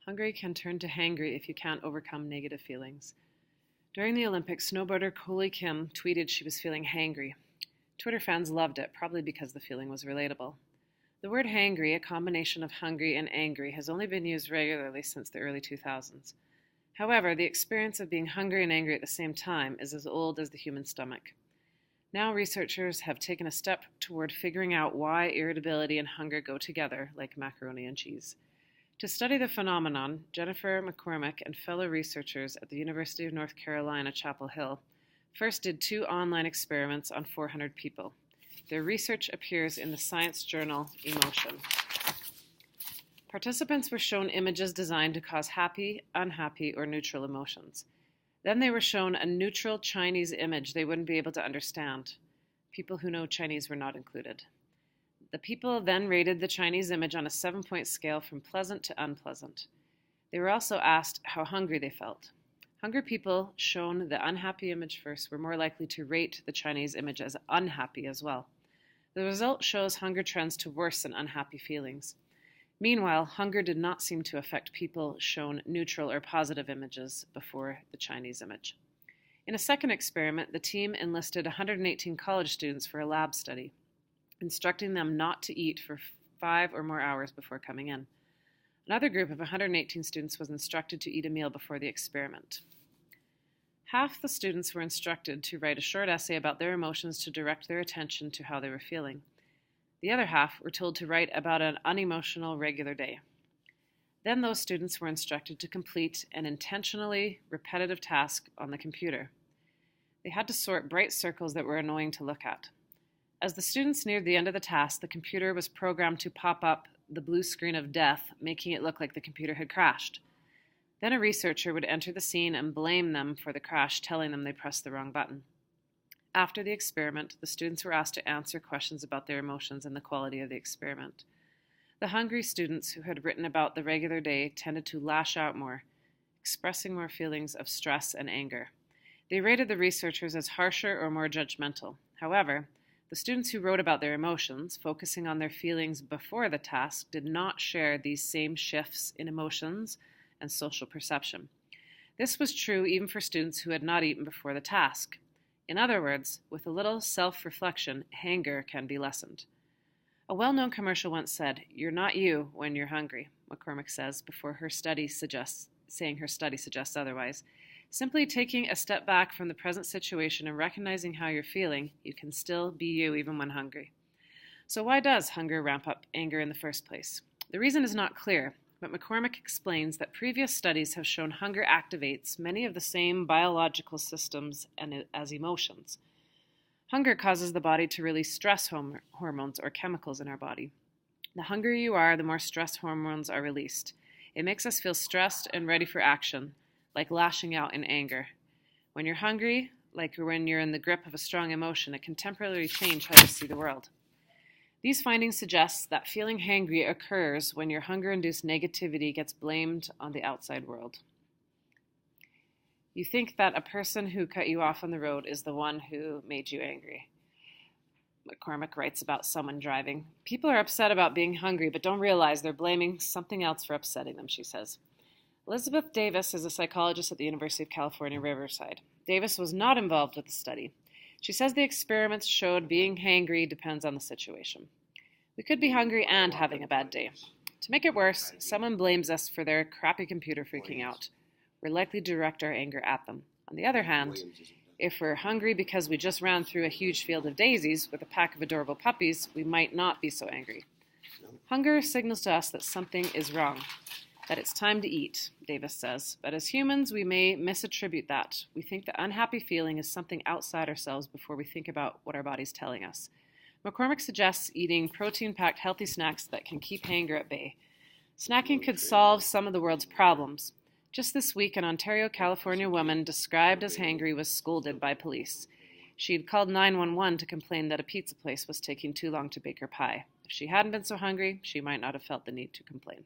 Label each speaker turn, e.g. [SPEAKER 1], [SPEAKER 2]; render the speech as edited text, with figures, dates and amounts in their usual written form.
[SPEAKER 1] Hungry can turn to hangry if you can't overcome negative feelings. During the Olympics, snowboarder Coley Kim tweeted she was feeling hangry. Twitter fans loved it, probably because the feeling was relatable. The word hangry, a combination of hungry and angry, has only been used regularly since the early 2000s. However, the experience of being hungry and angry at the same time is as old as the human stomach. Now researchers have taken a step toward figuring out why irritability and hunger go together, like macaroni and cheese. To study the phenomenon, Jennifer McCormick and fellow researchers at the University of North Carolina, Chapel Hill, first did 2 online experiments on 400 people. Their research appears in the science journal Emotion. Participants were shown images designed to cause happy, unhappy, or neutral emotions. Then they were shown a neutral Chinese image they wouldn't be able to understand. People who know Chinese were not included. The people then rated the Chinese image on a 7-point scale from pleasant to unpleasant. They were also asked how hungry they felt. Hungry people shown the unhappy image first were more likely to rate the Chinese image as unhappy as well. The result shows hunger trends to worsen unhappy feelings. Meanwhile, hunger did not seem to affect people shown neutral or positive images before the Chinese image. In a second experiment, the team enlisted 118 college students for a lab study, instructing them not to eat for 5 or more hours before coming in. Another group of 118 students was instructed to eat a meal before the experiment. Half the students were instructed to write a short essay about their emotions to direct their attention to how they were feeling. The other half were told to write about an unemotional regular day. Then those students were instructed to complete an intentionally repetitive task on the computer. They had to sort bright circles that were annoying to look at. As the students neared the end of the task, the computer was programmed to pop up the blue screen of death, making it look like the computer had crashed. Then a researcher would enter the scene and blame them for the crash, telling them they pressed the wrong button. After the experiment, the students were asked to answer questions about their emotions and the quality of the experiment. The hungry students who had written about the regular day tended to lash out more, expressing more feelings of stress and anger. They rated the researchers as harsher or more judgmental. However, the students who wrote about their emotions, focusing on their feelings before the task, did not share these same shifts in emotions and social perception. This was true even for students who had not eaten before the task. In other words, with a little self-reflection, hunger can be lessened. A well-known commercial once said, "You're not you when you're hungry," McCormick says before her study suggests otherwise. Simply taking a step back from the present situation and recognizing how you're feeling, you can still be you even when hungry. So why does hunger ramp up anger in the first place? The reason is not clear, but McCormick explains that previous studies have shown hunger activates many of the same biological systems as emotions. Hunger causes the body to release stress hormones or chemicals in our body. The hungrier you are, the more stress hormones are released. It makes us feel stressed and ready for action, like lashing out in anger. When you're hungry, like when you're in the grip of a strong emotion, it can temporarily change how you see the world. These findings suggest that feeling hangry occurs when your hunger-induced negativity gets blamed on the outside world. You think that a person who cut you off on the road is the one who made you angry. McCormick writes about someone driving. People are upset about being hungry, but don't realize they're blaming something else for upsetting them, she says. Elizabeth Davis is a psychologist at the University of California, Riverside. Davis was not involved with the study. She says the experiments showed being hangry depends on the situation. We could be hungry and having a bad day. To make it worse, someone blames us for their crappy computer freaking out. We're likely to direct our anger at them. On the other hand, if we're hungry because we just ran through a huge field of daisies with a pack of adorable puppies, we might not be so angry. Hunger signals to us that something is wrong, that it's time to eat, Davis says. But as humans, we may misattribute that. We think the unhappy feeling is something outside ourselves before we think about what our body's telling us. McCormick suggests eating protein-packed healthy snacks that can keep hunger at bay. Snacking could solve some of the world's problems. Just this week, an Ontario, California woman described as hangry was scolded by police. She had called 911 to complain that a pizza place was taking too long to bake her pie. If she hadn't been so hungry, she might not have felt the need to complain.